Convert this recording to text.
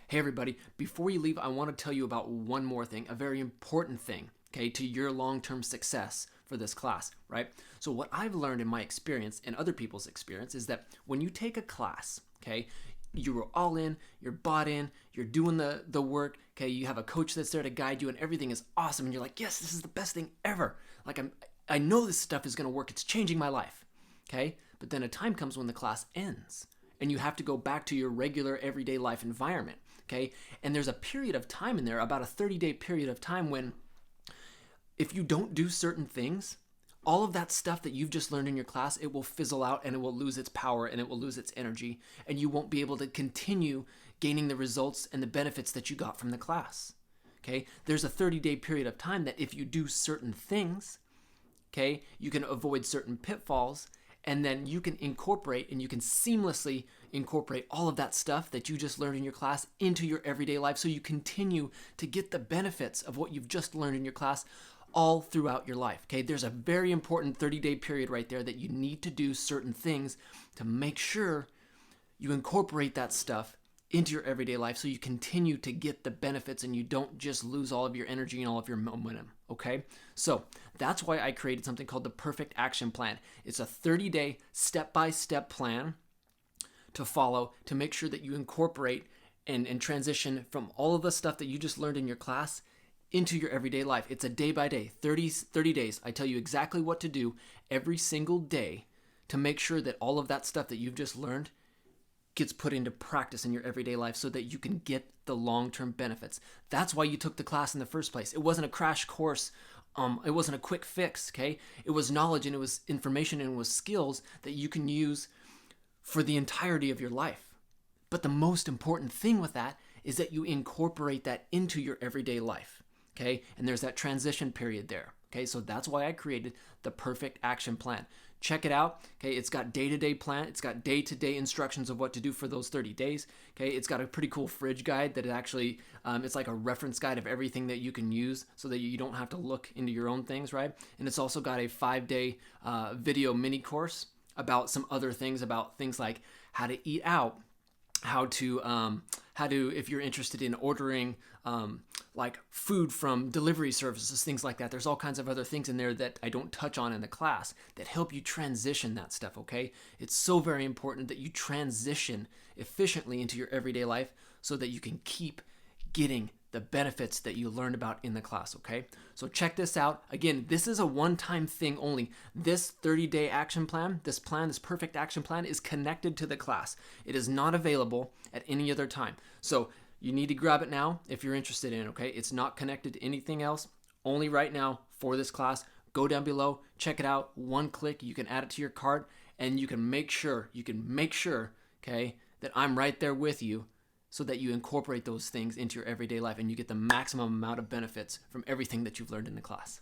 Hey everybody, before you leave, I want to tell you about one more thing, a very important thing, okay, to your long-term success for this class, right? So what I've learned in my experience and other people's experience is that when you take a class, okay, you're all in, you're bought in, you're doing the work, okay, you have a coach that's there to guide you and everything is awesome and you're like, yes, this is the best thing ever. Like I know this stuff is going to work. It's changing my life, okay? But then a time comes when the class ends and you have to go back to your regular everyday life environment, okay? And there's a period of time in there, about a 30-day period of time when if you don't do certain things, all of that stuff that you've just learned in your class, it will fizzle out and it will lose its power and it will lose its energy and you won't be able to continue gaining the results and the benefits that you got from the class. Okay? There's a 30-day period of time that if you do certain things, okay, you can avoid certain pitfalls and then you can incorporate and you can seamlessly incorporate all of that stuff that you just learned in your class into your everyday life so you continue to get the benefits of what you've just learned in your class all throughout your life. Okay, there's a very important 30-day period right there that you need to do certain things to make sure you incorporate that stuff into your everyday life so you continue to get the benefits and you don't just lose all of your energy and all of your momentum, okay? So that's why I created something called the Perfect Action Plan. It's a 30-day step-by-step plan to follow to make sure that you incorporate and transition from all of the stuff that you just learned in your class into your everyday life. It's a day-by-day, 30 days. I tell you exactly what to do every single day to make sure that all of that stuff that you've just learned gets put into practice in your everyday life so that you can get the long-term benefits. That's why you took the class in the first place. It wasn't a crash course. It wasn't a quick fix, okay? It was knowledge and it was information and it was skills that you can use for the entirety of your life. But the most important thing with that is that you incorporate that into your everyday life, okay? And there's that transition period there, okay? So that's why I created the Perfect Action Plan. Check it out, okay? It's got day-to-day plan. It's got day-to-day instructions of what to do for those 30 days, okay? It's got a pretty cool fridge guide that actually, it's like a reference guide of everything that you can use so that you don't have to look into your own things, right? And it's also got a 5-day video mini course about some other things, about things like how to eat out, how to if you're interested in ordering like food from delivery services, things like that. There's all kinds of other things in there that I don't touch on in the class that help you transition that stuff, okay? It's so very important that you transition efficiently into your everyday life so that you can keep getting the benefits that you learned about in the class, okay? So check this out. Again, this is a one-time thing only. This 30-day action plan, this Perfect Action Plan is connected to the class. It is not available at any other time. So you need to grab it now if you're interested in it, okay? It's not connected to anything else, only right now for this class. Go down below, check it out. One click, you can add it to your cart, and you can make sure, okay, that I'm right there with you so that you incorporate those things into your everyday life and you get the maximum amount of benefits from everything that you've learned in the class.